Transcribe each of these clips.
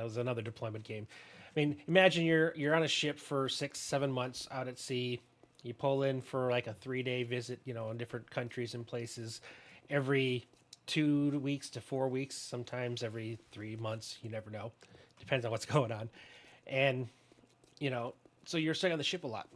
was another deployment game. I mean, imagine you're on a ship for 6, 7 months out at sea. You pull in for like a 3-day visit, in different countries and places. Every 2 weeks to 4 weeks, sometimes every 3 months. You never know. Depends on what's going on, and so you're stuck on the ship a lot.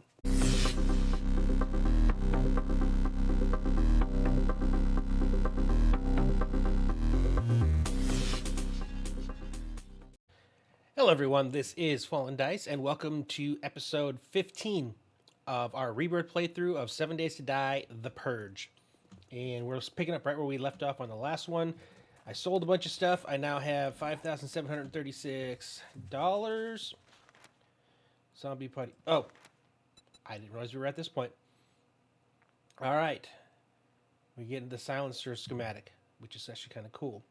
Hello, everyone. This is Fallen Dice, and welcome to episode 15 of our Rebirth playthrough of 7 Days to Die, The Purge. And we're picking up right where we left off on the last one. I sold a bunch of stuff. I now have $5,736. Zombie putty. Oh, I didn't realize we were at this point. All right. We get into the silencer schematic, which is actually kind of cool.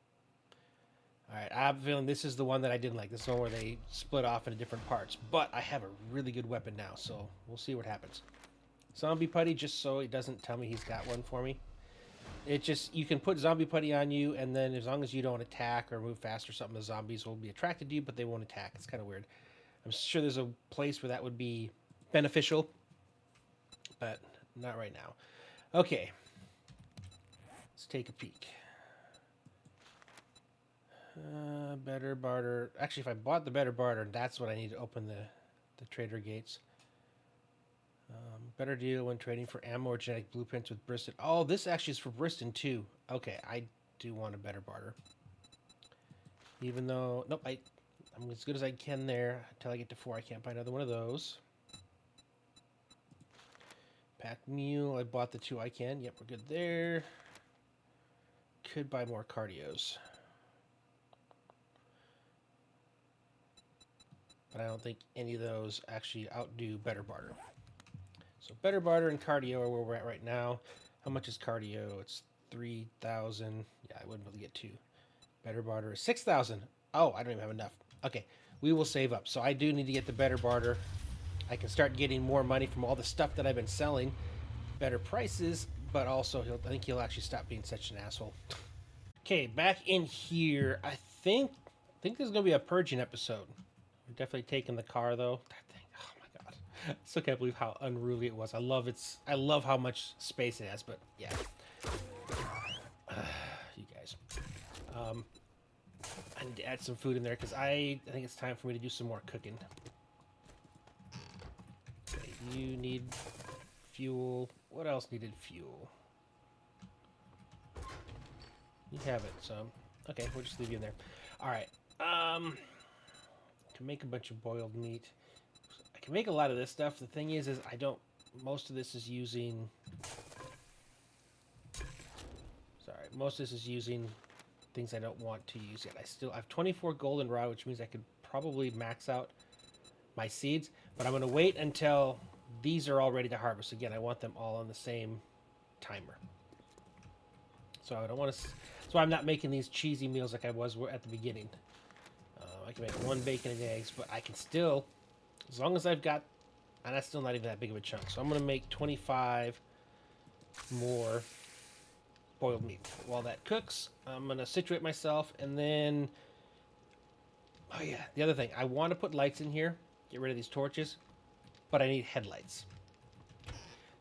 All right, I have a feeling this is the one that I didn't like. This is the one where they split off into different parts. But I have a really good weapon now, so we'll see what happens. Zombie putty, just so it doesn't tell me he's got one for me. You can put zombie putty on you, and then as long as you don't attack or move fast or something, the zombies will be attracted to you, but they won't attack. It's kind of weird. I'm sure there's a place where that would be beneficial, but not right now. Okay, let's take a peek. Better barter. Actually, if I bought the better barter, that's what I need to open the trader gates. Better deal when trading for ammo or genetic blueprints with Briston. Oh, this actually is for Briston too. Okay, I do want a better barter. Even though, nope, I'm as good as I can there. Until I get to 4, I can't buy another one of those. Pack mule, I bought the 2 I can. Yep, we're good there. Could buy more cardios. But I don't think any of those actually outdo better barter. So better barter and cardio are where we're at right now. How much is cardio? It's 3,000. Yeah, I wouldn't be able to get 2. Better barter is 6,000. Oh, I don't even have enough. Okay, we will save up. So I do need to get the better barter. I can start getting more money from all the stuff that I've been selling. Better prices, but also I think he'll actually stop being such an asshole. Okay, back in here. I think this is going to be a purging episode. We're definitely taking the car though. That thing, oh my god! I still can't believe how unruly it was. I love how much space it has, but yeah. You guys. I need to add some food in there because I think it's time for me to do some more cooking. Okay, you need fuel. What else needed fuel? You have it, so okay, we'll just leave you in there. All right. Can make a bunch of boiled meat. I can make a lot of this stuff. The thing is I don't. Most of this is using. Sorry, most of this is using things I don't want to use yet. I have 24 golden rod, which means I could probably max out my seeds. But I'm going to wait until these are all ready to harvest. Again, I want them all on the same timer. So I don't want to. So I'm not making these cheesy meals like I was at the beginning. I can make 1 bacon and eggs, but I can still, as long as I've got, and that's still not even that big of a chunk. So I'm going to make 25 more boiled meat. While that cooks, I'm going to situate myself, and then, oh yeah, the other thing, I want to put lights in here, get rid of these torches, but I need headlights.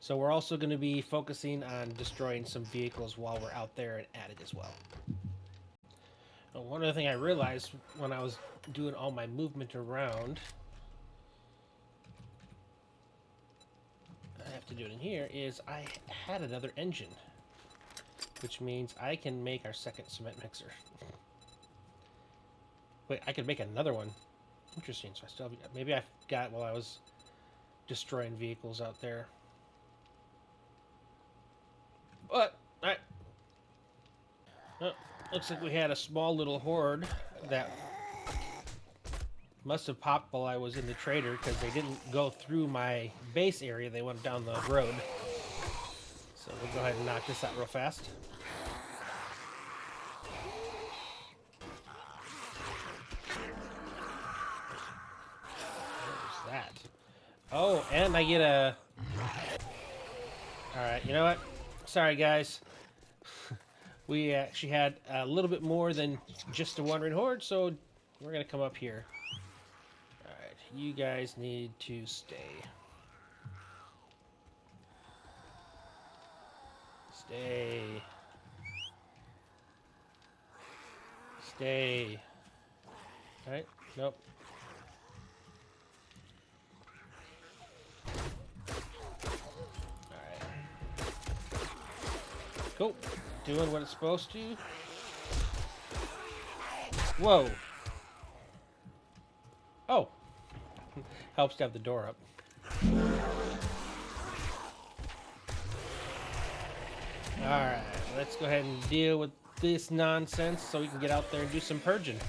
So we're also going to be focusing on destroying some vehicles while we're out there and at it as well. One other thing I realized when I was doing all my movement around, I have to do it in here, is I had another engine, which means I can make our second cement mixer. Wait, I could make another one. Interesting. So I still have, maybe I got it while I was destroying vehicles out there. But, all right. Oh, looks like we had a small little horde that must have popped while I was in the trader because they didn't go through my base area. They went down the road. So we'll go ahead and knock this out real fast. What was that? Oh, and I get a... Alright, you know what? Sorry, guys. We actually had a little bit more than just a wandering horde, so we're gonna come up here. All right, you guys need to stay. Stay. Stay. All right. Nope. All right. Cool. Doing what it's supposed to. Whoa. Oh. Helps to have the door up. Alright, let's go ahead and deal with this nonsense so we can get out there and do some purging.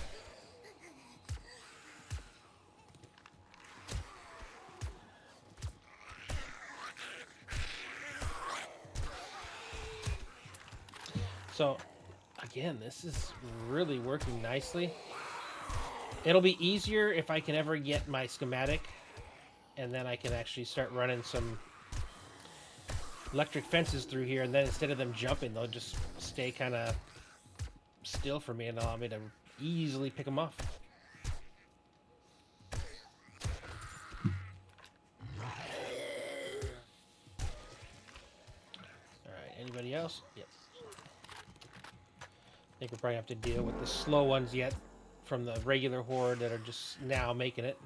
So, again, this is really working nicely. It'll be easier if I can ever get my schematic, and then I can actually start running some electric fences through here, and then instead of them jumping, they'll just stay kind of still for me and allow me to easily pick them off. Alright, anybody else? Yep. I think we'll probably have to deal with the slow ones yet from the regular horde that are just now making it.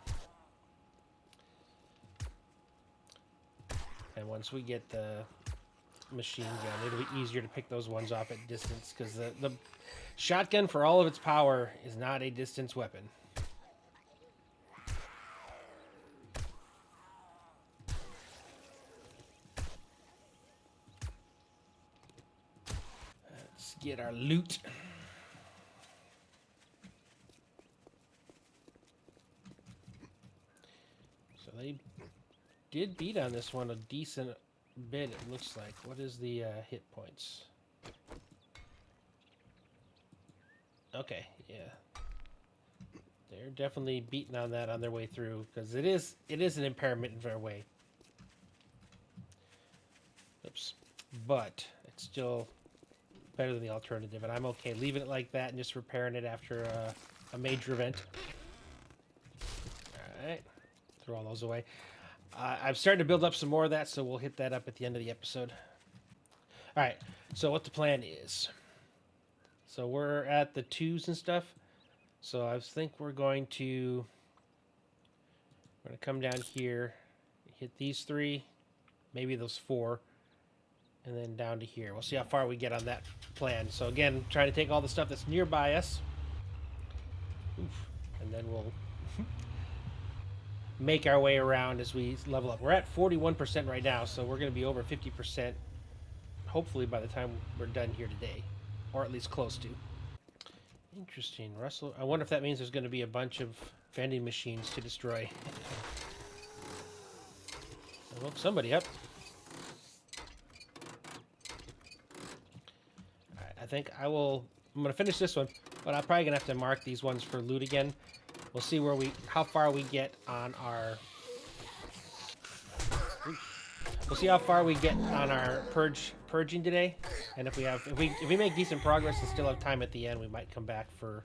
And once we get the machine gun, it'll be easier to pick those ones off at distance, because the shotgun, for all of its power, is not a distance weapon. Let's get our loot. So they did beat on this one a decent bit, it looks like. What is the hit points? Okay, yeah. They're definitely beating on that on their way through, because it is an impairment in their way. Oops. But it's still better than the alternative, and I'm okay leaving it like that and just repairing it after a major event. Alright. Throw all those away. I'm starting to build up some more of that, so we'll hit that up at the end of the episode. Alright, so what the plan is. So we're at the 2s and stuff. So I think we're going to come down here, hit these 3, maybe those 4, and then down to here. We'll see how far we get on that plan. So again, trying to take all the stuff that's nearby us. Oof, and then we'll make our way around as we level up. We're at 41% right now, so we're going to be over 50% hopefully by the time we're done here today, or at least close to. Interesting. Russell, I wonder if that means there's going to be a bunch of vending machines to destroy. I woke somebody up. Alright, I think I'm going to finish this one, but I'm probably going to have to mark these ones for loot again. We'll see how far we get on our. We'll see how far we get on our purging today, and if we make decent progress and still have time at the end, we might come back to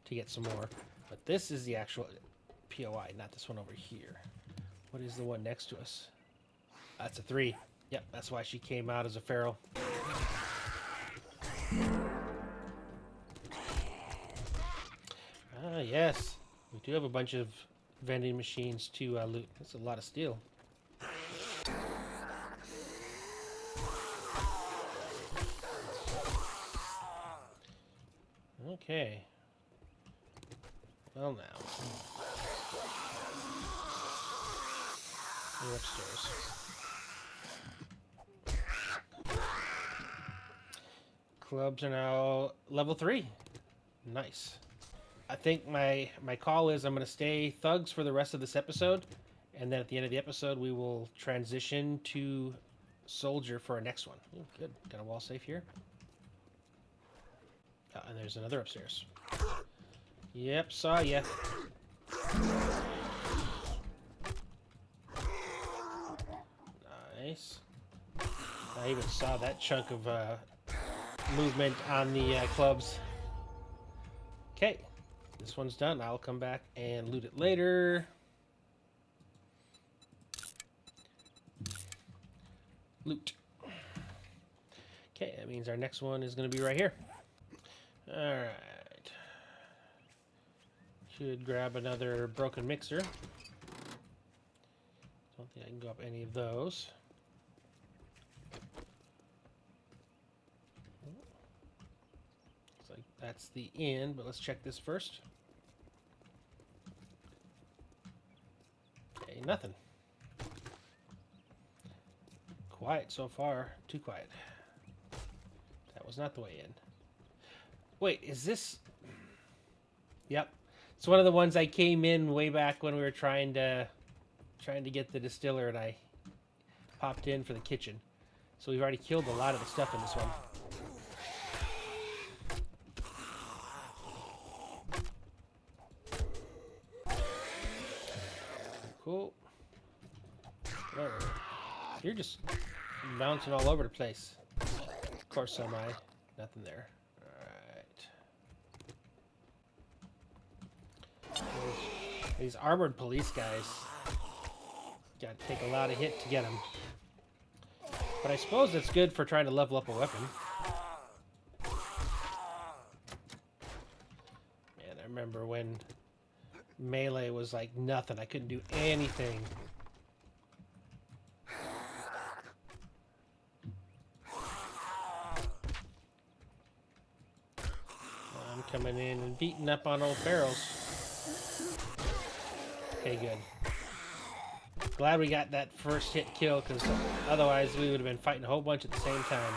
get some more. But this is the actual POI, not this one over here. What is the one next to us? That's a 3. Yep, that's why she came out as a feral. Ah, yes. We do have a bunch of vending machines to loot. That's a lot of steel. Okay. Well, now. You're upstairs. Clubs are now level 3. Nice. I think my call is I'm going to stay thugs for the rest of this episode, and then at the end of the episode we will transition to soldier for our next one. Ooh, good. Got a wall safe here. Oh, and there's another upstairs. Yep, saw ya. Nice. I even saw that chunk of movement on the clubs. Okay. This one's done. I'll come back and loot it later. Loot. Okay, that means our next one is going to be right here. Alright. Should grab another broken mixer. Don't think I can go up any of those. Looks like that's the end, but let's check this first. Okay, nothing. Quiet so far. Too quiet. That was not the way in. Wait, is this... Yep. It's one of the ones I came in way back when we were trying to get the distiller, and I popped in for the kitchen. So we've already killed a lot of the stuff in this one. Cool. Whatever. You're just bouncing all over the place. Of course so am I. Nothing there. Alright. These armored police guys. Gotta take a lot of hit to get them. But I suppose it's good for trying to level up a weapon. Man, I remember when melee was like nothing. I couldn't do anything. I'm coming in and beating up on old barrels. Okay, good. Glad we got that first hit kill, because otherwise we would have been fighting a whole bunch at the same time.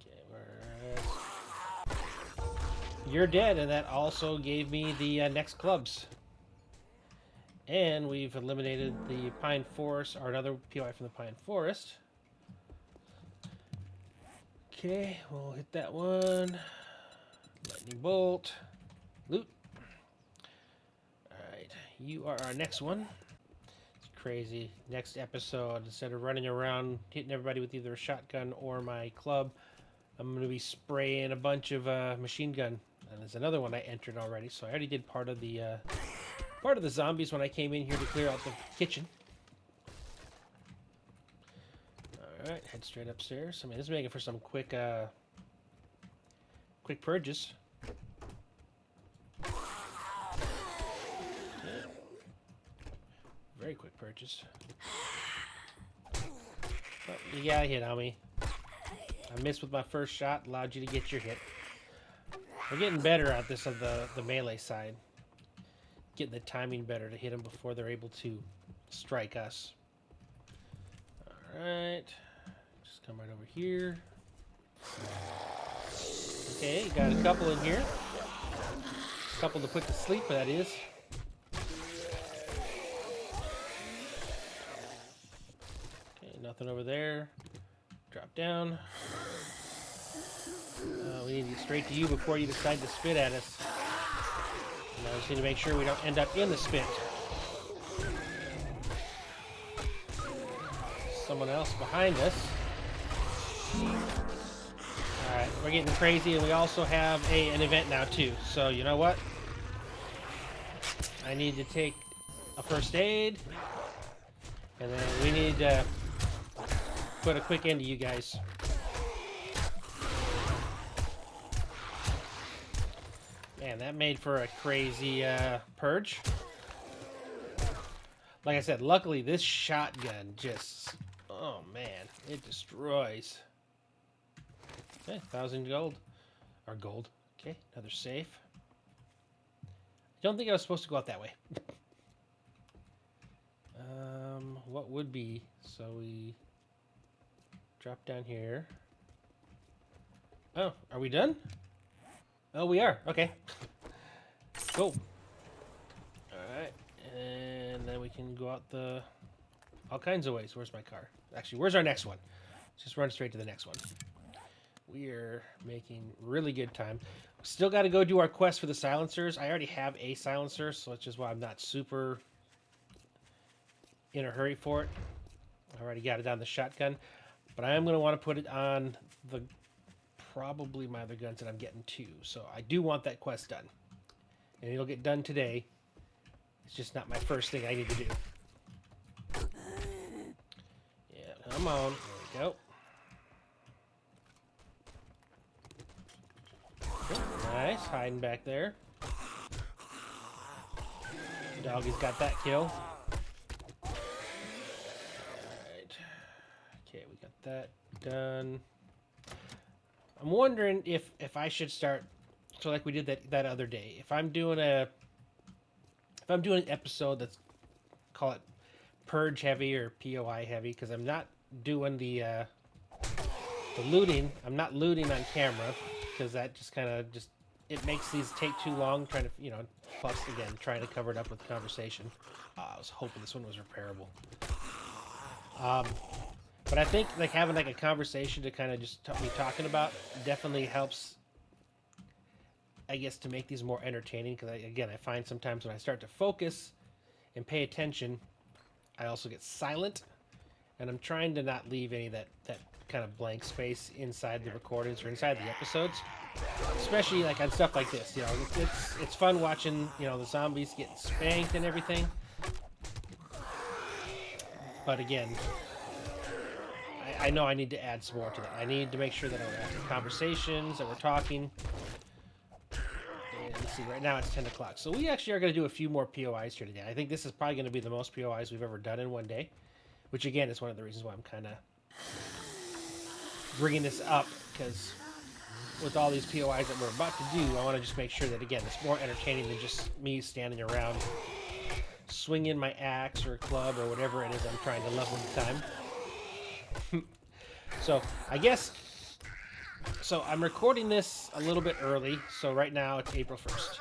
Okay, you're dead, and that also gave me the next clubs. And we've eliminated the Pine Forest, or another POI from the Pine Forest. Okay, we'll hit that one. Lightning bolt. Loot. Alright, you are our next one. It's crazy. Next episode, instead of running around hitting everybody with either a shotgun or my club, I'm going to be spraying a bunch of machine gun. And there's another one I entered already, so I already did part of the zombies when I came in here to clear out the kitchen. Alright, head straight upstairs. I mean, this is making for some quick purges. Okay. Very quick purges. Oh, you got a hit on me. I missed with my first shot, allowed you to get your hit. We're getting better at this of the melee side. Getting the timing better to hit them before they're able to strike us. Alright. Just come right over here. Okay, got a couple in here. A couple to put to sleep, that is. Okay, nothing over there. Drop down. We need to get straight to you before you decide to spit at us. And I just need to make sure we don't end up in the spit. Someone else behind us. Alright, we're getting crazy, and we also have an event now too. So you know what? I need to take a first aid, and then we need to put a quick end to you guys. Man, that made for a crazy purge. Like I said, luckily this shotgun just... Oh man, it destroys. Okay, 1,000 gold. Or gold. Okay, another safe. I don't think I was supposed to go out that way. What would be? So we drop down here. Oh, are we done? Oh, we are. Okay. Cool. Alright. And then we can go out the... all kinds of ways. Where's my car? Actually, where's our next one? Let's just run straight to the next one. We are making really good time. Still got to go do our quest for the silencers. I already have a silencer, so which is why I'm not super in a hurry for it. I already got it on the shotgun. But I am going to want to put it on the probably my other guns that I'm getting too. So I do want that quest done. And it'll get done today. It's just not my first thing I need to do. Yeah, come on. There we go. Nice, hiding back there. Doggy's got that kill. Alright. Okay, we got that done. I'm wondering if I should start, so like we did that other day. If I'm doing an episode that's, call it Purge heavy or POI heavy, because I'm not doing the looting. I'm not looting on camera because that just kind of it makes these take too long. Trying to plus again trying to cover it up with conversation. I was hoping this one was repairable. But I think like having like a conversation to kind of just be talking about definitely helps, I guess, to make these more entertaining. Because I find sometimes when I start to focus and pay attention, I also get silent, and I'm trying to not leave any of that kind of blank space inside the recordings or inside the episodes, especially like on stuff like this. It's fun watching the zombies get spanked and everything, but again, I know I need to add some more to that. I need to make sure that we're having conversations, that we're talking. And let's see, right now it's 10 o'clock. So we actually are going to do a few more POIs here today. I think this is probably going to be the most POIs we've ever done in one day, which again is one of the reasons why I'm kind of bringing this up, because with all these POIs that we're about to do, I want to just make sure that, again, it's more entertaining than just me standing around swinging my axe or club or whatever it is I'm trying to level at the time. So I guess, so I'm recording this a little bit early. So right now it's April 1st.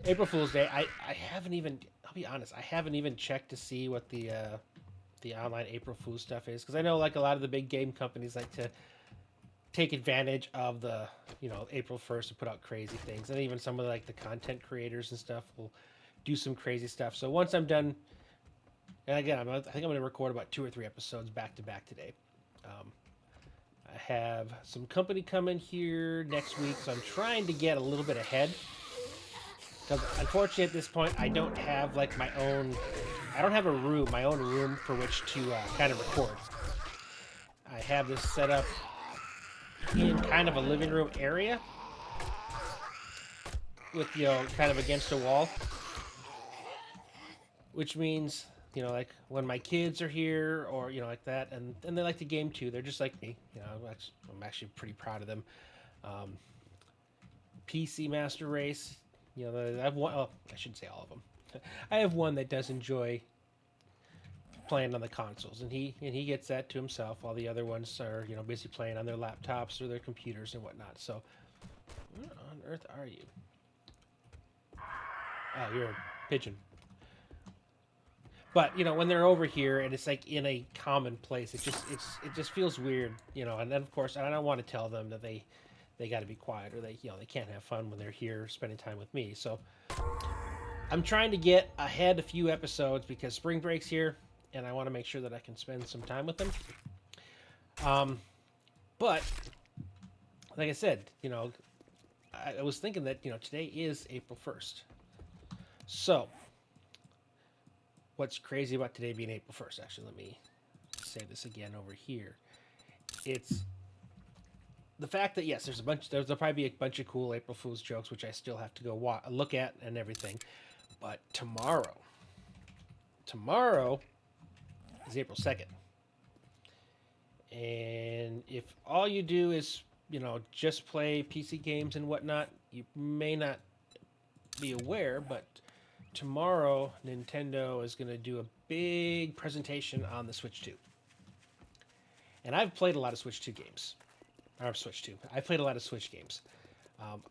April Fool's Day. I haven't even, I'll be honest, I haven't even checked to see what the online April Fool's stuff is. Because I know like a lot of the big game companies like to take advantage of the, April 1st to put out crazy things. And even some of like the content creators and stuff will do some crazy stuff. So once I'm done, and again, I think I'm going to record about 2 or 3 episodes back to back today. I have some company coming here next week, so I'm trying to get a little bit ahead. Because unfortunately, at this point, I don't have like my own room for which to kind of record. I have this set up in kind of a living room area with kind of against a wall, which means, like when my kids are here or, like that, and they like to game too. They're just like me. I'm actually pretty proud of them. PC Master Race, I have one, I shouldn't say all of them. I have one that does enjoy playing on the consoles, and he gets that to himself, while the other ones are, busy playing on their laptops or their computers and whatnot. So, where on earth are you? Oh, you're a pigeon. But when they're over here and it's like in a common place, it just feels weird, And then of course I don't want to tell them that they got to be quiet, or they can't have fun when they're here spending time with me. So I'm trying to get ahead a few episodes because spring break's here, and I want to make sure that I can spend some time with them. But like I said, I was thinking that today is April 1st, so. What's crazy about today being April 1st? Actually, let me say this again over here. It's the fact that, yes, there'll probably be a bunch of cool April Fool's jokes, which I still have to go look at and everything. But tomorrow is April 2nd. And if all you do is, just play PC games and whatnot, you may not be aware, but tomorrow, Nintendo is going to do a big presentation on the Switch 2. And I've played a lot of Switch 2 games. Or Switch 2. I played a lot of Switch games.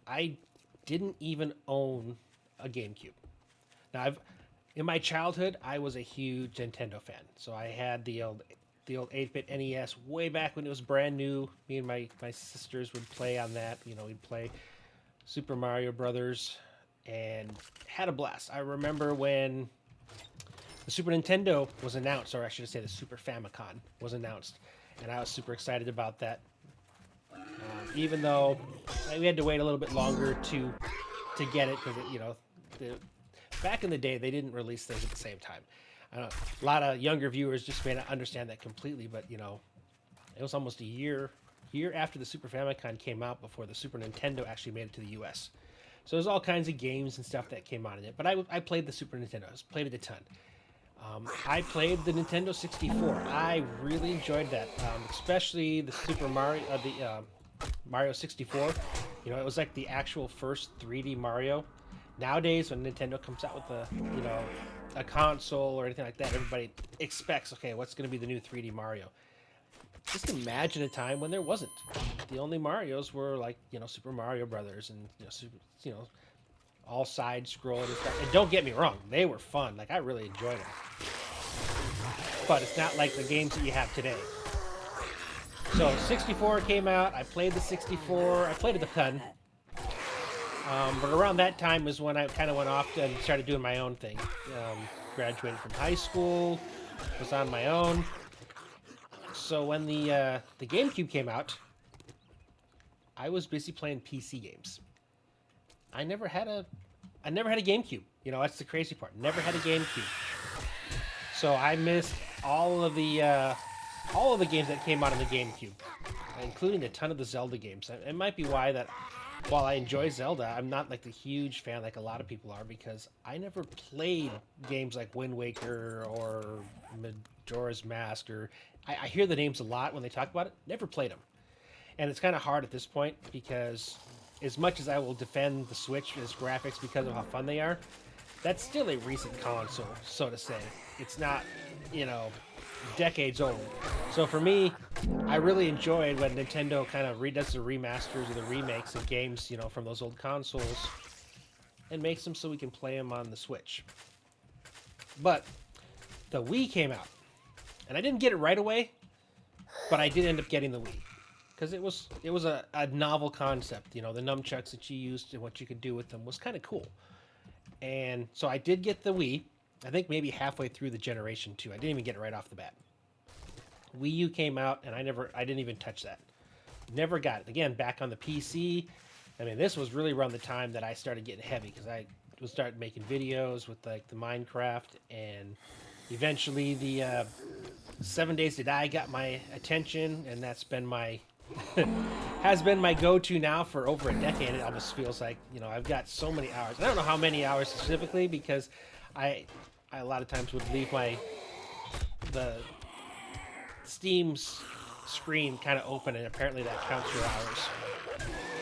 I didn't even own a GameCube. Now, in my childhood, I was a huge Nintendo fan. So I had the old 8-bit NES way back when it was brand new. Me and my sisters would play on that. We'd play Super Mario Brothers, and had a blast. I remember when the Super Nintendo was announced, or I should say the Super Famicom was announced, and I was super excited about that. Even though we had to wait a little bit longer to get it because the, back in the day they didn't release things at the same time. I don't know, a lot of younger viewers just may not understand that completely, but it was almost a year after the Super Famicom came out before the Super Nintendo actually made it to the U.S. So there's all kinds of games and stuff that came out in it. But I played the Super Nintendo. I played it a ton. I played the Nintendo 64. I really enjoyed that, especially the Mario 64. It was like the actual first 3D Mario. Nowadays, when Nintendo comes out with a console or anything like that, everybody expects, okay, what's going to be the new 3D Mario? Just imagine a time when there wasn't. The only Marios were like, Super Mario Brothers and all side scrolling and stuff. And don't get me wrong, they were fun. Like I really enjoyed them. But it's not like the games that you have today. So 64 came out. I played the 64. I played it a ton. But around that time was when I kind of went off and started doing my own thing. Graduated from high school, was on my own. So when the GameCube came out, I was busy playing PC games. I never had a GameCube. That's the crazy part. Never had a GameCube. So I missed all of the games that came out on the GameCube, including a ton of the Zelda games. It might be why that while I enjoy Zelda, I'm not like the huge fan like a lot of people are, because I never played games like Wind Waker or Majora's Mask, or I hear the names a lot when they talk about it. Never played them. And it's kind of hard at this point because as much as I will defend the Switch and its graphics because of how fun they are, that's still a recent console, so to say. It's not, decades old. So for me, I really enjoyed when Nintendo kind of does the remasters or the remakes of games, from those old consoles and makes them so we can play them on the Switch. But the Wii came out, and I didn't get it right away, but I did end up getting the Wii. Because it was a novel concept, the nunchucks that you used and what you could do with them was kind of cool. And so I did get the Wii, I think maybe halfway through the generation too. I didn't even get it right off the bat. Wii U came out, and I didn't even touch that. Never got it. Again, back on the PC. I mean, this was really around the time that I started getting heavy, because I was starting making videos with like the Minecraft, and eventually the 7 Days to Die got my attention, and that's been my has been my go-to now for over a decade. It almost feels like, I've got so many hours. I don't know how many hours specifically, because I a lot of times would leave the Steam's screen kind of open, and apparently that counts your hours.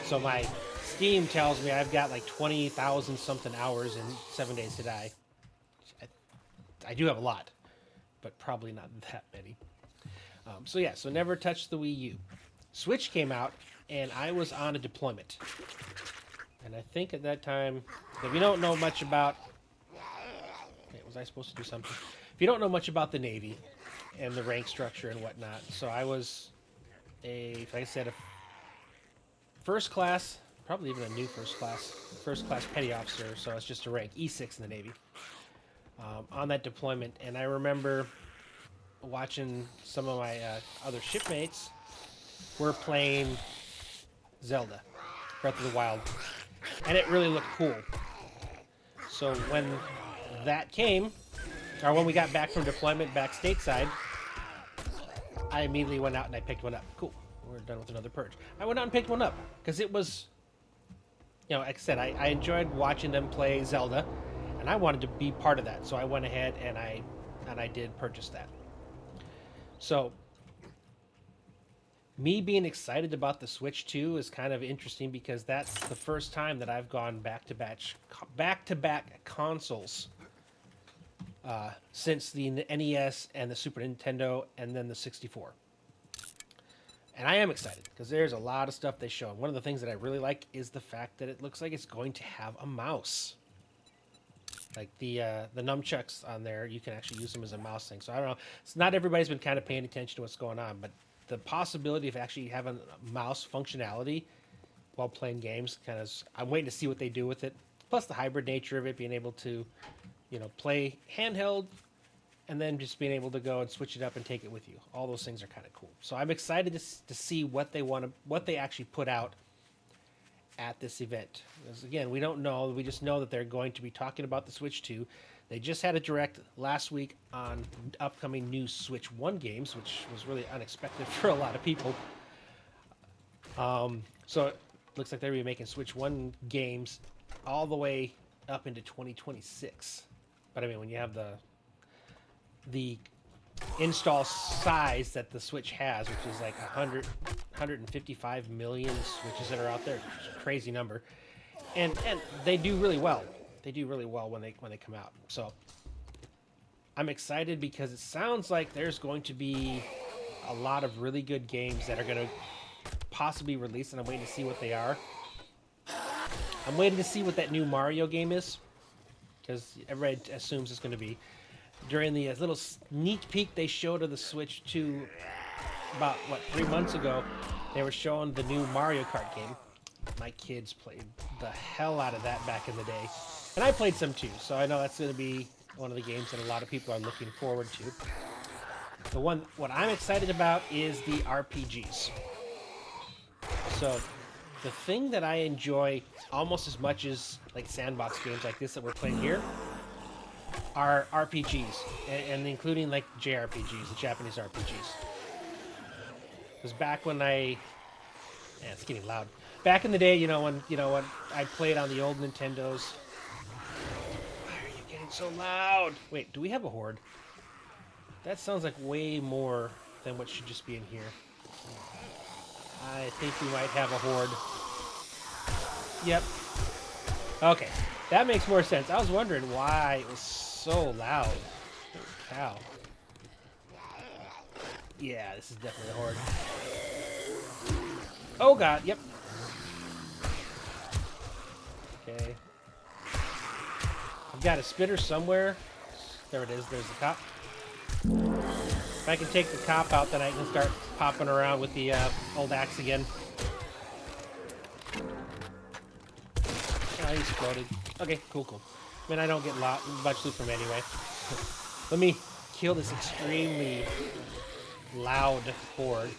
So my Steam tells me I've got like 20,000 something hours in 7 Days to Die. I do have a lot, but probably not that many. So never touched the Wii U. Switch came out, and I was on a deployment. And I think at that time, if you don't know much about... Wait, was I supposed to do something? If you don't know much about the Navy and the rank structure and whatnot, so I was like I said, a first class, probably even a new first class petty officer, so it's just a rank, E6 in the Navy, on that deployment. And I remember watching some of my other shipmates were playing Zelda, Breath of the Wild, and it really looked cool. So when that came, or when we got back from deployment back stateside, I immediately went out and I picked one up. Cool, we're done with another Purge. I went out and picked one up because it was, like I said, I enjoyed watching them play Zelda, and I wanted to be part of that. So I went ahead and I did purchase that. So me being excited about the Switch 2 is kind of interesting, because that's the first time that I've gone back-to-back consoles since the NES and the Super Nintendo and then the 64. And I am excited because there's a lot of stuff they show. And one of the things that I really like is the fact that it looks like it's going to have a mouse. Like the nunchucks on there, you can actually use them as a mouse thing. So I don't know. It's not everybody's been kind of paying attention to what's going on, but the possibility of actually having mouse functionality while playing games, I'm waiting to see what they do with it. Plus the hybrid nature of it, being able to, play handheld and then just being able to go and switch it up and take it with you. All those things are kind of cool. So I'm excited to see what they actually put out at this event. Because again, we don't know. We just know that they're going to be talking about the Switch 2. They just had a direct last week on upcoming new Switch 1 games, which was really unexpected for a lot of people. So it looks like they're going to be making Switch 1 games all the way up into 2026. But I mean, when you have the install size that the Switch has, which is like 155 million Switches that are out there, which is a crazy number, and they do really well. They do really well when they come out. So I'm excited because it sounds like there's going to be a lot of really good games that are going to possibly release, and I'm waiting to see what they are. I'm waiting to see what that new Mario game is, because everybody assumes it's going to be. During the little sneak peek they showed of the Switch 2 about, 3 months ago, they were showing the new Mario Kart game. My kids played the hell out of that back in the day. And I played some too, so I know that's going to be one of the games that a lot of people are looking forward to. What I'm excited about is the RPGs. So the thing that I enjoy almost as much as like sandbox games like this that we're playing here are RPGs, and including like JRPGs, the Japanese RPGs. Because back when it's getting loud. Back in the day, when I played on the old Nintendos. Why are you getting so loud? Wait, do we have a horde? That sounds like way more than what should just be in here. I think we might have a horde. Yep. Okay, that makes more sense. I was wondering why it was so loud. Holy cow. Yeah, this is definitely a horde. Oh god, yep. Okay. I've got a spitter somewhere. There it is, there's the cop. If I can take the cop out, then I can start popping around with the old axe again. Oh, he exploded. Okay, cool. I mean, I don't get much loot from anyway. Let me kill this extremely loud horde.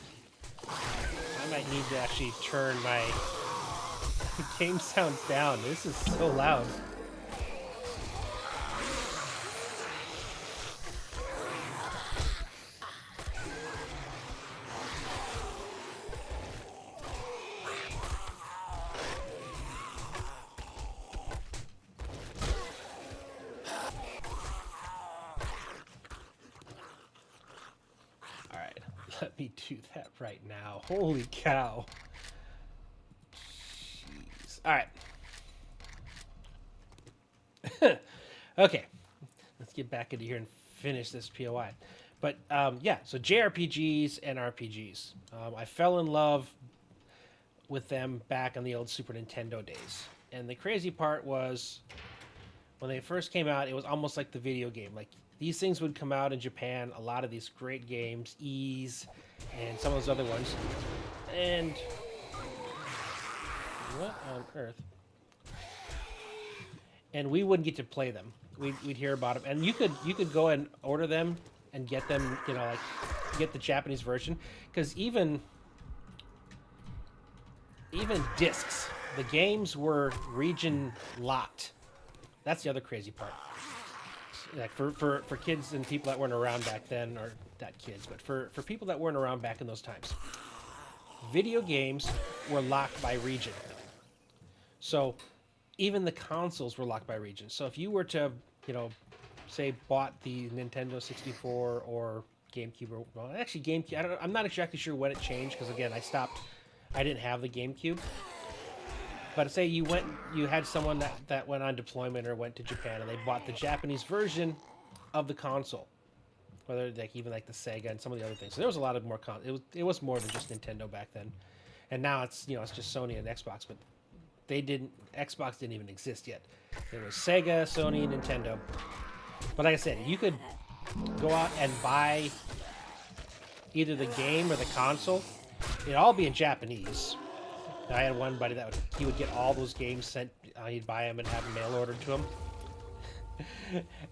I might need to actually turn my game sounds down. This is so loud. Let me do that right now. Holy cow. Jeez. All right. Okay. Let's get back into here and finish this POI. But, yeah, so JRPGs and RPGs. I fell in love with them back on the old Super Nintendo days. And the crazy part was, when they first came out, it was almost like the video game. Like, these things would come out in Japan, a lot of these great games, Ys, and some of those other ones. And what on earth? And we wouldn't get to play them. We'd hear about them, and you could go and order them and get them, like get the Japanese version, because even discs, the games were region locked. That's the other crazy part. Like for kids and people that weren't around back then, or not kids, but for people that weren't around back in those times, video games were locked by region. So even the consoles were locked by region. So if you were to, say bought the Nintendo 64 or GameCube, or well, actually GameCube, I'm not exactly sure when it changed, because again, I didn't have the GameCube. But say you had someone that went on deployment or went to Japan, and they bought the Japanese version of the console, whether even like the Sega and some of the other things. So there was a lot of more it was more than just Nintendo back then, and now it's it's just Sony and Xbox. But Xbox didn't even exist yet. There was Sega, Sony, and Nintendo. But like I said, you could go out and buy either the game or the console. It'd all be in Japanese. I had one buddy he would get all those games sent. He'd buy them and have them mail ordered to him.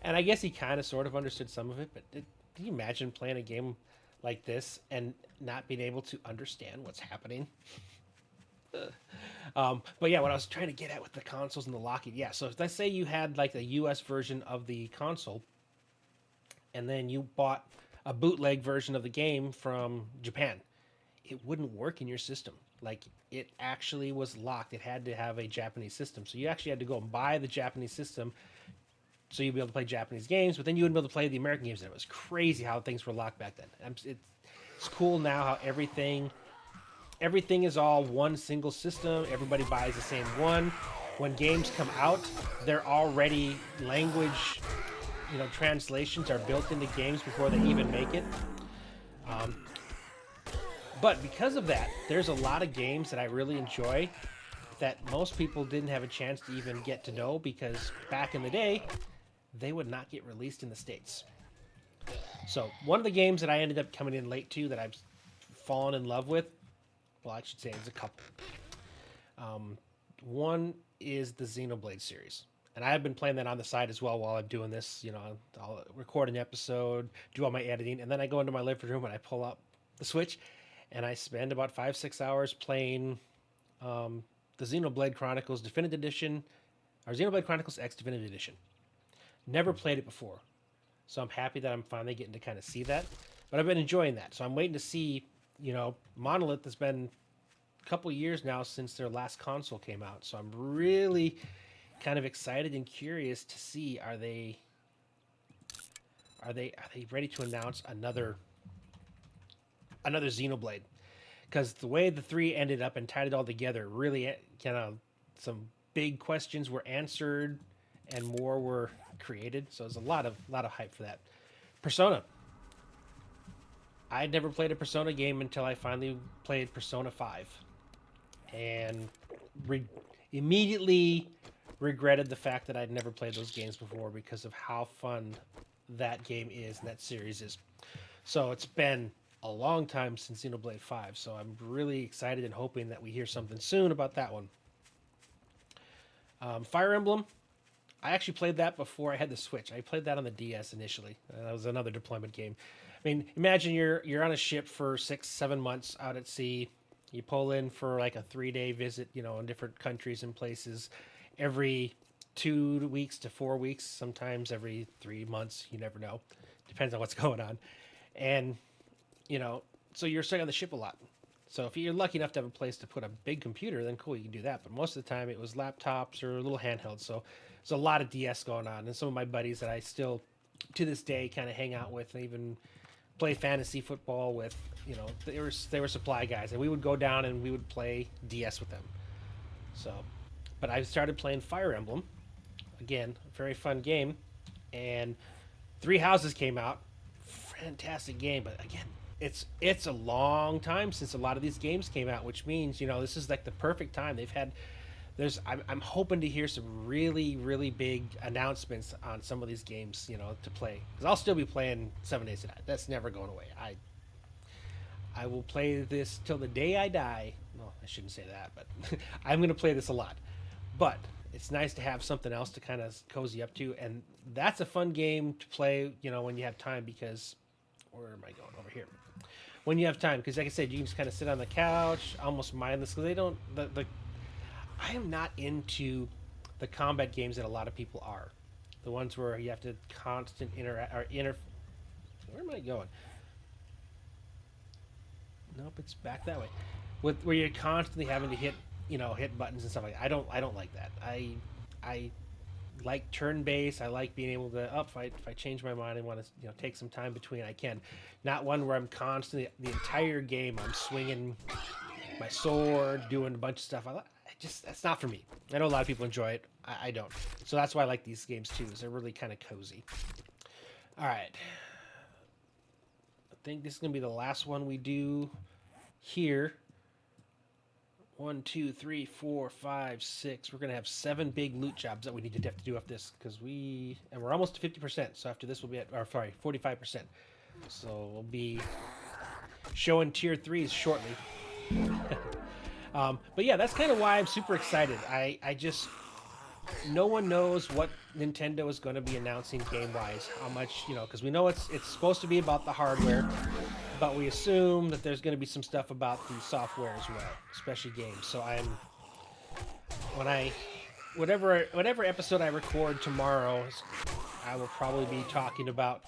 And I guess he kind of sort of understood some of it, but can you imagine playing a game like this and not being able to understand what's happening? But yeah, what I was trying to get at with the consoles and the locking, yeah. So let's say you had like the U.S. version of the console, and then you bought a bootleg version of the game from Japan. It wouldn't work in your system. Like it actually was locked. It had to have a Japanese system. So you actually had to go and buy the Japanese system so you'd be able to play Japanese games, but then you wouldn't be able to play the American games. And it was crazy how things were locked back then. It's cool now how everything is all one single system. Everybody buys the same one. When games come out, they're already language, translations are built into games before they even make it. But because of that, there's a lot of games that I really enjoy that most people didn't have a chance to even get to know because back in the day, they would not get released in the States. So one of the games that I ended up coming in late to that I've fallen in love with, well, I should say it's a couple. One is the Xenoblade series. And I've been playing that on the side as well while I'm doing this. I'll record an episode, do all my editing, and then I go into my living room and I pull up the Switch and I spend about 5-6 hours playing the Xenoblade Chronicles Definitive Edition, or Xenoblade Chronicles X Definitive Edition. Never played it before, so I'm happy that I'm finally getting to kind of see that. But I've been enjoying that, so I'm waiting to see, Monolith has been a couple years now since their last console came out, so I'm really kind of excited and curious to see are they ready to announce another Xenoblade? Because the way the three ended up and tied it all together, really kind of some big questions were answered and more were created. So there's a lot of hype for that. Persona. I'd never played a Persona game until I finally played Persona 5, and immediately regretted the fact that I'd never played those games before because of how fun that game is and that series is. So it's been a long time since Xenoblade 5, so I'm really excited and hoping that we hear something soon about that one. Fire Emblem, I actually played that before I had the Switch. I played that on the DS initially. That was another deployment game. I mean, imagine you're on a ship for 6-7 months out at sea. You pull in for like a 3-day visit, in different countries and places. Every 2 weeks to 4 weeks, sometimes every 3 months. You never know. Depends on what's going on. And, so you're stuck on the ship a lot. So if you're lucky enough to have a place to put a big computer, then cool, you can do that. But most of the time it was laptops or little handhelds. So there's a lot of DS going on. And some of my buddies that I still, to this day, kind of hang out with and even play fantasy football with, they were supply guys. And we would go down and we would play DS with them. So, but I started playing Fire Emblem. Again, a very fun game. And Three Houses came out. Fantastic game. But again, it's a long time since a lot of these games came out, which means this is like the perfect time. I'm hoping to hear some really, really big announcements on some of these games, to play, because I'll still be playing 7 Days to Die. That's never going away. I will play this till the day I die. Well, I shouldn't say that, but I'm going to play this a lot. But it's nice to have something else to kind of cozy up to, and that's a fun game to play, when you have time, because where am I going? Over here. When you have time, because like I said, you can just kind of sit on the couch, almost mindless, because they don't. I am not into the combat games that a lot of people are. The ones where you have to constant interact or Where am I going? Nope, it's back that way. Where you're constantly having to hit buttons and stuff like that. I don't like that. I like turn-based. I like being able to if I change my mind and want to take some time between, I can. Not one where I'm constantly the entire game I'm swinging my sword, doing a bunch of stuff. That's not for me. I know a lot of people enjoy it. I don't. So that's why I like these games too. Is they're really kind of cozy. All right. I think this is gonna be the last one we do here. 1, 2, 3, 4, 5, 6. We're gonna have 7 big loot jobs that we need to have to do after this, because we're almost to 50%. So after this, we'll be at 45%. So we'll be showing tier 3s shortly. But yeah, that's kind of why I'm super excited. I just no one knows what Nintendo is going to be announcing game-wise. How much, because we know it's supposed to be about the hardware, but we assume that there's going to be some stuff about the software as well, especially games. So when I whatever episode I record tomorrow, I will probably be talking about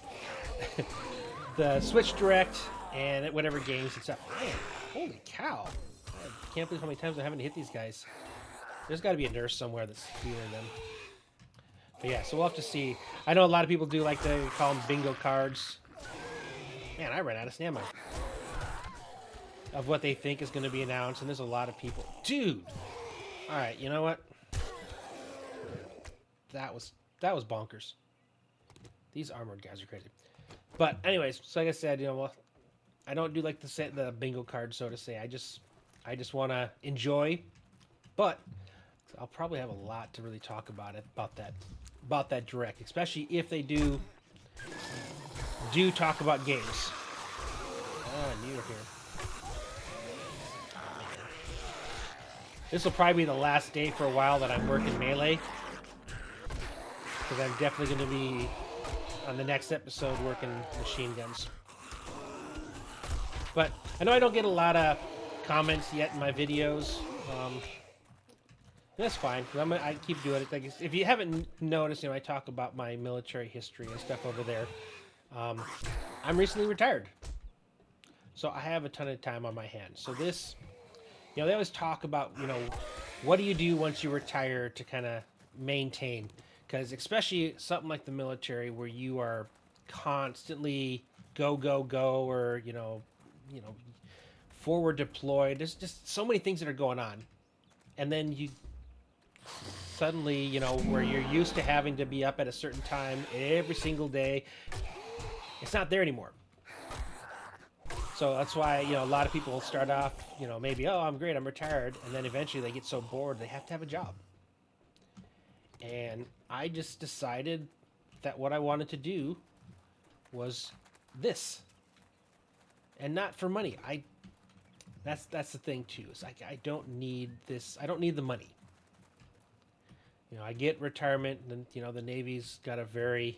the Switch Direct and whatever games and stuff. Man, holy cow! I can't believe how many times I haven't hit these guys. There's got to be a nurse somewhere that's healing them. But yeah, so we'll have to see. I know a lot of people do like to call them bingo cards. Man, I ran out of stamina of what they think is going to be announced, and there's a lot of people. Dude! Alright, you know what? That was bonkers. These armored guys are crazy. But anyways, so like I said, well, I don't do like the bingo card, so to say. I just want to enjoy, but I'll probably have a lot to really talk about that direct, especially if they do talk about games. Neither here. This will probably be the last day for a while that I'm working Melee, because I'm definitely going to be on the next episode working machine guns. But I know I don't get a lot of comments yet in my videos. That's fine. I keep doing it. Like, if you haven't noticed, I talk about my military history and stuff over there. I'm recently retired, so I have a ton of time on my hands. So this, they always talk about, what do you do once you retire to kind of maintain? Because especially something like the military, where you are constantly go, or forward deployed. There's just so many things that are going on, and then you suddenly, where you're used to having to be up at a certain time every single day, it's not there anymore. So that's why, a lot of people start off, maybe, oh, I'm great, I'm retired, and then eventually they get so bored they have to have a job. And I just decided that what I wanted to do was this, and not for money. That's the thing too. It's like, I don't need this. I don't need the money. I get retirement, and the Navy's got a very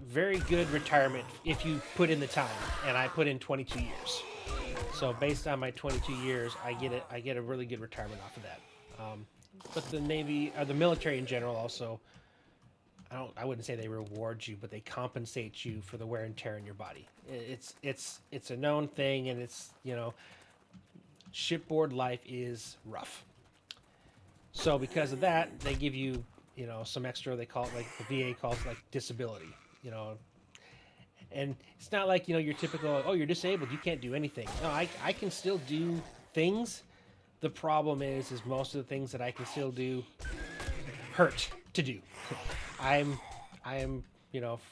very good retirement if you put in the time, and I put in 22 years. So based on my 22 years, I get a really good retirement off of that. But the Navy, or the military in general, also, I wouldn't say they reward you, but they compensate you for the wear and tear in your body. It's a known thing, and it's, shipboard life is rough. So because of that, they give you, some extra, they call it, like the VA calls it, like disability, and it's not like, your typical, oh, you're disabled, you can't do anything. No, I can still do things. The problem is most of the things that I can still do hurt to do. I am,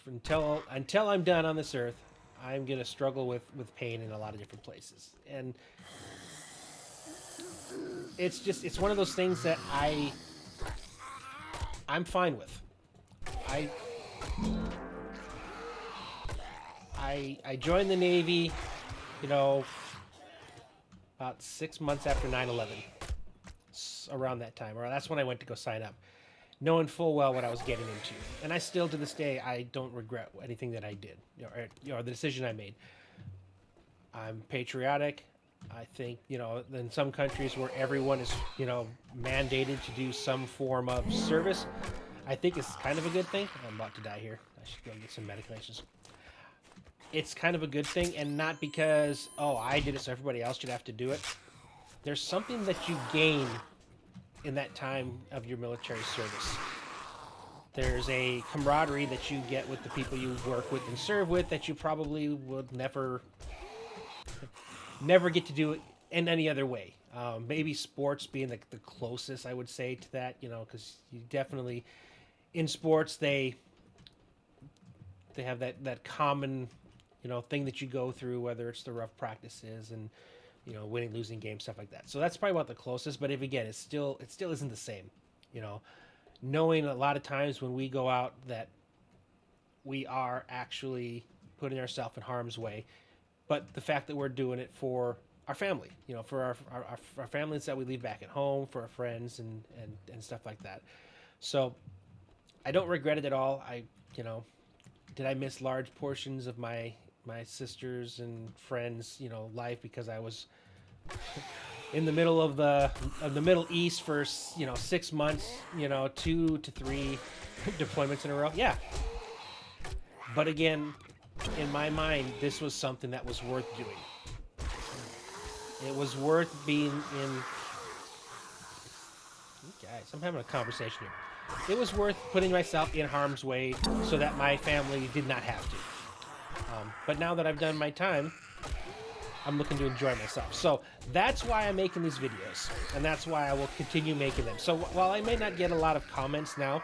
until I'm done on this earth, I'm gonna struggle with pain in a lot of different places, and it's one of those things that I'm fine with. I joined the Navy, about 6 months after 9/11, around that time, or that's when I went to go sign up, knowing full well what I was getting into. And I still, to this day, I don't regret anything that I did, or the decision I made. I'm patriotic. I think, in some countries where everyone is, mandated to do some form of service, I think it's kind of a good thing. I'm about to die here. I should go get some medications. It's kind of a good thing, and not because, oh, I did it so everybody else should have to do it. There's something that you gain in that time of your military service. There's a camaraderie that you get with the people you work with and serve with that you probably would never get to do it in any other way. Maybe sports being the closest, I would say, to that, because you definitely, in sports, they have that common, thing that you go through, whether it's the rough practices and, winning, losing games, stuff like that. So that's probably about the closest, but it still isn't the same, knowing a lot of times when we go out that we are actually putting ourselves in harm's way, but the fact that we're doing it for our family, you know, for our families that we leave back at home, for our friends and stuff like that. So I don't regret it at all. You know, did I miss large portions of my sisters and friends, you know, life because I was in the middle of the Middle East for, you know, 6 months, you know, 2 to 3 deployments in a row. Yeah, but again, in my mind, this was something that was worth doing. It was worth being in. Guys, I'm having a conversation here. It was worth putting myself in harm's way so that my family did not have to. But now that I've done my time, I'm looking to enjoy myself. So that's why I'm making these videos, and that's why I will continue making them. So while I may not get a lot of comments now,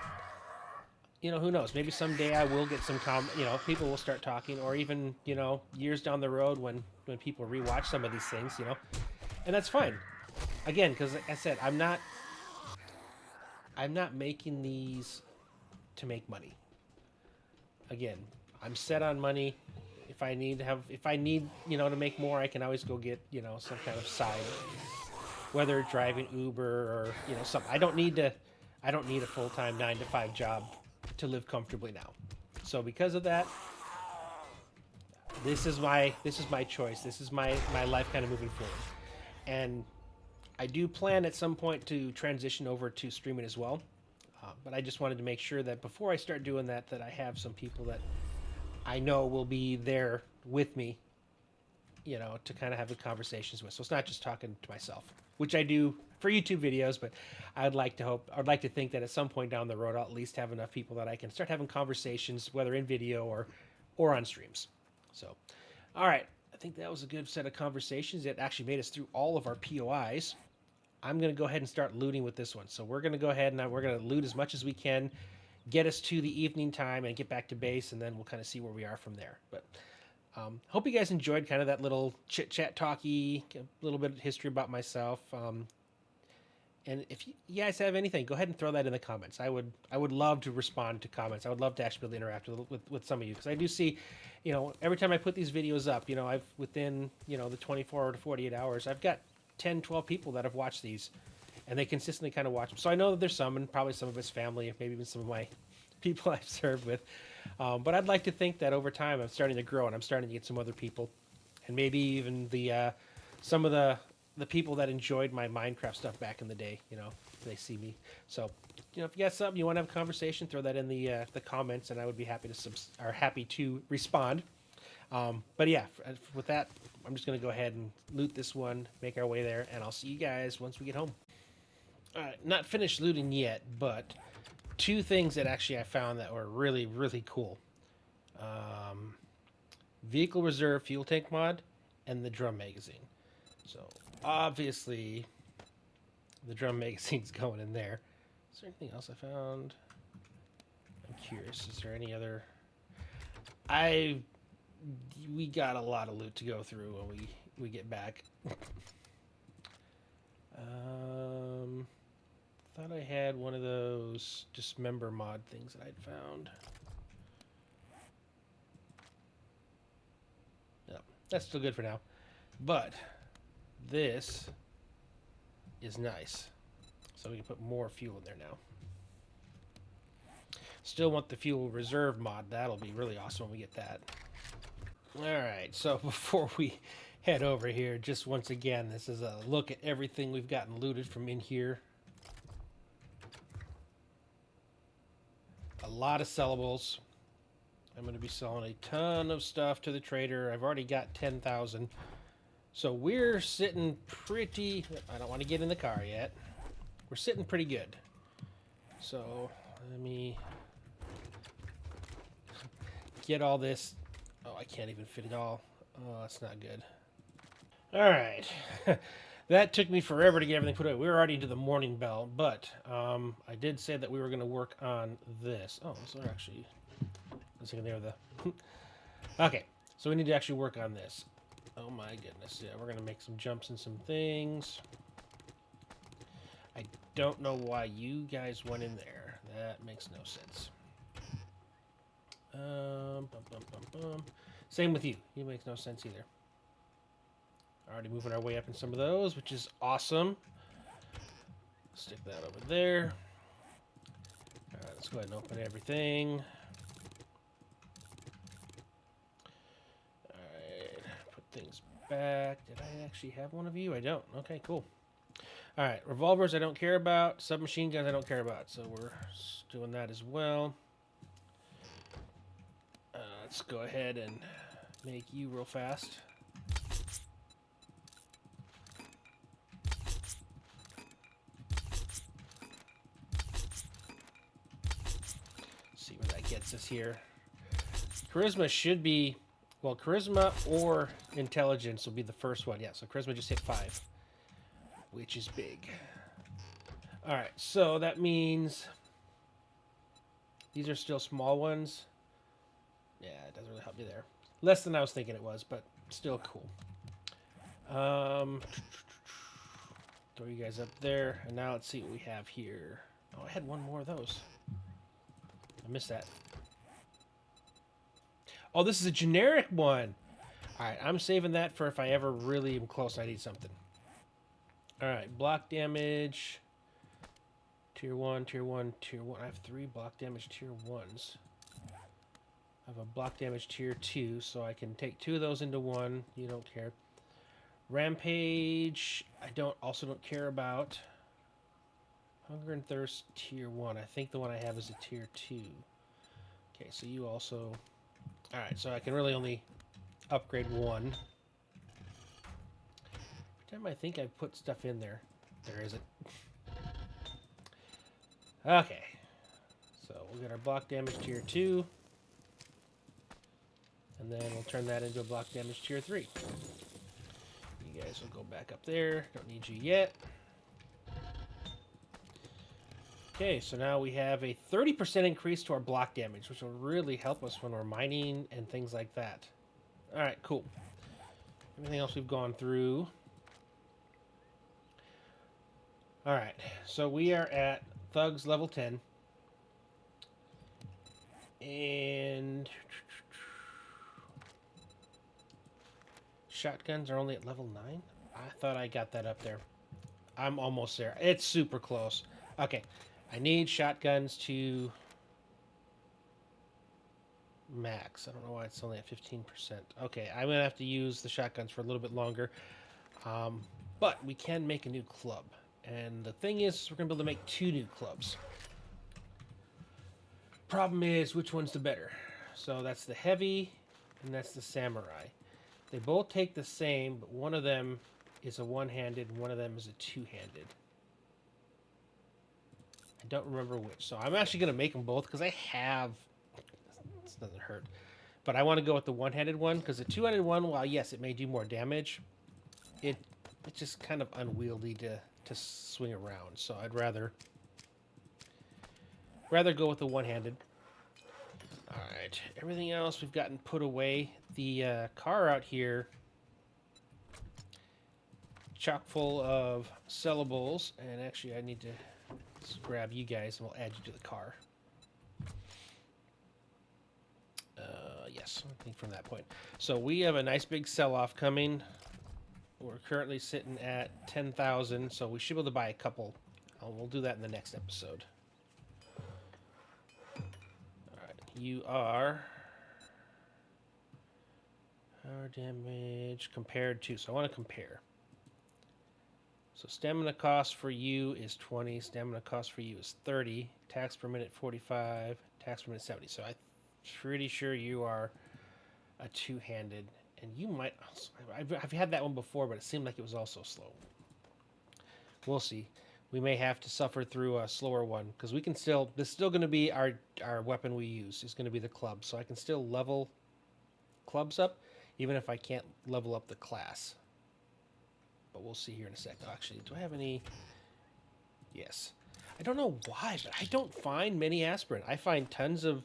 you know, who knows? Maybe someday I will get some you know, people will start talking, or even, you know, years down the road when people rewatch some of these things, you know, and that's fine. Again, because like I said, I'm not making these to make money. Again, I'm set on money. If I need, you know, to make more, I can always go get, you know, some kind of side, whether driving Uber or, you know, something. I don't need a full-time 9 to 5 job to live comfortably now. So because of that, this is my choice. This is my life kind of moving forward. And I do plan at some point to transition over to streaming as well. But I just wanted to make sure that before I start doing that I have some people that I know will be there with me, you know, to kind of have the conversations with. So it's not just talking to myself, which I do for YouTube videos, but I'd like to think that at some point down the road, I'll at least have enough people that I can start having conversations, whether in video or on streams. So, all right. I think that was a good set of conversations. It actually made us through all of our POIs. I'm going to go ahead and start looting with this one. So we're going to go ahead and we're going to loot as much as we can, get us to the evening time and get back to base, and then we'll kind of see where we are from there. But hope you guys enjoyed kind of that little chit-chat talky, a little bit of history about myself. And if you guys have anything, go ahead and throw that in the comments. I would love to respond to comments. I would love to actually be able to interact with some of you, because I do see, you know, every time I put these videos up, you know, I've within, you know, the 24 to 48 hours, I've got 10, 12 people that have watched these, and they consistently kind of watch them. So I know that there's some, and probably some of it's family, maybe even some of my people I've served with. But I'd like to think that over time I'm starting to grow, and I'm starting to get some other people, and maybe even the some of the people that enjoyed my Minecraft stuff back in the day, you know, they see me. So, you know, if you got something you want to have a conversation, throw that in the comments, and I would be happy to respond. But yeah, with that, I'm just going to go ahead and loot this one, make our way there, and I'll see you guys once we get home. All right, not finished looting yet, but two things that actually I found that were really, really cool. Vehicle Reserve Fuel Tank mod and the Drum Magazine. So, obviously, the Drum Magazine's going in there. Is there anything else I found? I'm curious. Is there any other... We got a lot of loot to go through when we get back. Thought I had one of those dismember mod things that I'd found. No, that's still good for now. But this is nice. So we can put more fuel in there now. Still want the fuel reserve mod. That'll be really awesome when we get that. Alright, so before we head over here, just once again, this is a look at everything we've gotten looted from in here. A lot of sellables. I'm going to be selling a ton of stuff to the trader. I've already got 10,000. So we're sitting pretty... I don't want to get in the car yet. We're sitting pretty good. So let me get all this... Oh, I can't even fit it all. Oh, that's not good. All right. That took me forever to get everything put away. We were already into the morning bell, but I did say that we were going to work on this. Oh, so actually... I was thinking they were the... Okay, so we need to actually work on this. Oh my goodness. Yeah, we're going to make some jumps and some things. I don't know why you guys went in there. That makes no sense. Same with you. You makes no sense either. Already moving our way up in some of those, which is awesome. Stick that over there. All right, let's go ahead and open everything. All right, put things back. Did I actually have one of you? I don't. Okay, cool. All right, revolvers I don't care about. Submachine guns I don't care about, so we're doing that as well. Let's go ahead and make you real fast. See where that gets us here. Charisma should be, well, charisma or intelligence will be the first one. Yeah, so charisma just hit 5, which is big. All right, so that means these are still small ones. Yeah, it doesn't really help me there. Less than I was thinking it was, but still cool. Throw you guys up there, and now let's see what we have here. Oh, I had one more of those. I missed that. Oh, this is a generic one. All right, I'm saving that for if I ever really am close and I need something. All right, block damage. Tier 1, Tier 1, Tier 1. I have 3 block damage Tier 1s. I have a block damage Tier 2, so I can take 2 of those into 1. You don't care. Rampage, I also don't care about. Hunger and Thirst, Tier 1. I think the one I have is a Tier 2. Okay, so you also... Alright, so I can really only upgrade 1. Every time I think I put stuff in there, there isn't. Okay, so we'll get our block damage Tier 2. And then we'll turn that into a block damage Tier 3. You guys will go back up there. Don't need you yet. Okay, so now we have a 30% increase to our block damage, which will really help us when we're mining and things like that. Alright, cool. Everything else we've gone through. Alright, so we are at Thugs level 10. And... shotguns are only at level 9? I thought I got that up there. I'm almost there. It's super close. Okay, I need shotguns to max. I don't know why it's only at 15%. Okay, I'm going to have to use the shotguns for a little bit longer. But we can make a new club. And the thing is, we're going to be able to make 2 new clubs. Problem is, which one's the better? So that's the heavy, and that's the samurai. They both take the same, but one of them is a one-handed, and one of them is a two-handed. I don't remember which. So I'm actually going to make them both, because I have... This doesn't hurt. But I want to go with the one-handed one, because the two-handed one, while yes, it may do more damage, it's just kind of unwieldy to swing around. So I'd rather go with the one-handed. Alright, everything else we've gotten put away. The car out here, chock full of sellables, and actually I need to grab you guys and we'll add you to the car. Yes, I think from that point. So we have a nice big sell-off coming. We're currently sitting at 10,000, so we should be able to buy a couple. We'll do that in the next episode. You are power damage compared to, so I want to compare. So stamina cost for you is 20, stamina cost for you is 30, tax per minute 45, tax per minute 70. So I'm pretty sure you are a two-handed, and you might also, I've had that one before, but it seemed like it was also slow. We'll see. We may have to suffer through a slower one, because we can still, this is still going to be our weapon we use. It's going to be the club, so I can still level clubs up, even if I can't level up the class. But we'll see here in a second. Actually, do I have any? Yes. I don't know why, but I don't find many aspirin. I find tons of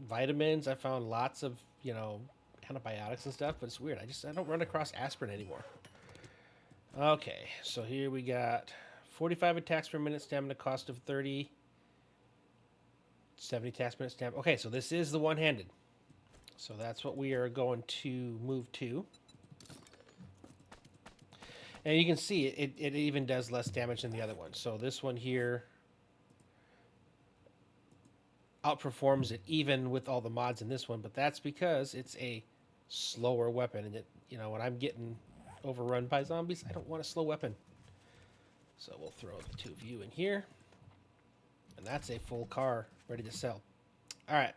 vitamins. I found lots of, you know, antibiotics and stuff, but it's weird. I don't run across aspirin anymore. Okay, so here we got 45 attacks per minute, stamina cost of 30. 70 attacks per minute, stamina. Okay, so this is the one-handed. So that's what we are going to move to. And you can see it even does less damage than the other one. So this one here outperforms it even with all the mods in this one, but that's because it's a slower weapon. And when I'm getting overrun by zombies, I don't want a slow weapon. So we'll throw the two of you in here. And that's a full car ready to sell. All right.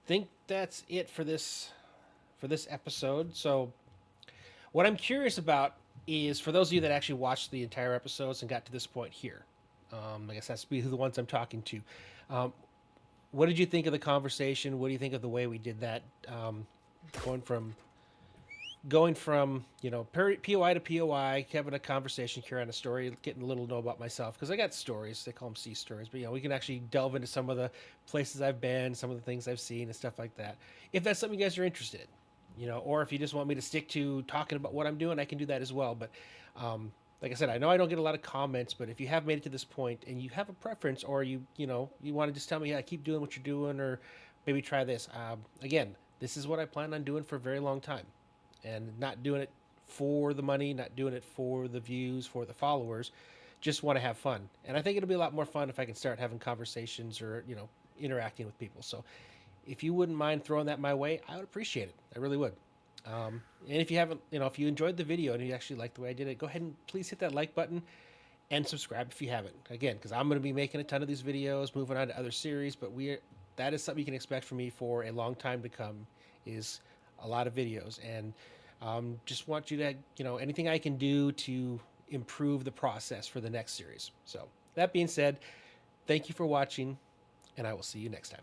Think that's it for this episode. So what I'm curious about is for those of you that actually watched the entire episodes and got to this point here. I guess that's the ones I'm talking to. What did you think of the conversation? What do you think of the way we did that? Going from POI to POI, having a conversation, carrying a story, getting a little know about myself because I got stories. They call them C stories, but we can actually delve into some of the places I've been, some of the things I've seen, and stuff like that. If that's something you guys are interested in, or if you just want me to stick to talking about what I'm doing, I can do that as well. But like I said, I know I don't get a lot of comments, but if you have made it to this point and you have a preference, or you want to just tell me, yeah, keep doing what you're doing, or maybe try this. Again, this is what I plan on doing for a very long time, and not doing it for the money, not doing it for the views, for the followers. Just want to have fun, and I think it'll be a lot more fun if I can start having conversations or interacting with people. So, if you wouldn't mind throwing that my way, I would appreciate it. I really would. And if you haven't, if you enjoyed the video and you actually like the way I did it, go ahead and please hit that like button and subscribe if you haven't. Again, because I'm going to be making a ton of these videos, moving on to other series, but that is something you can expect from me for a long time to come, is a lot of videos. And just want you to, anything I can do to improve the process for the next series. So that being said, thank you for watching, and I will see you next time.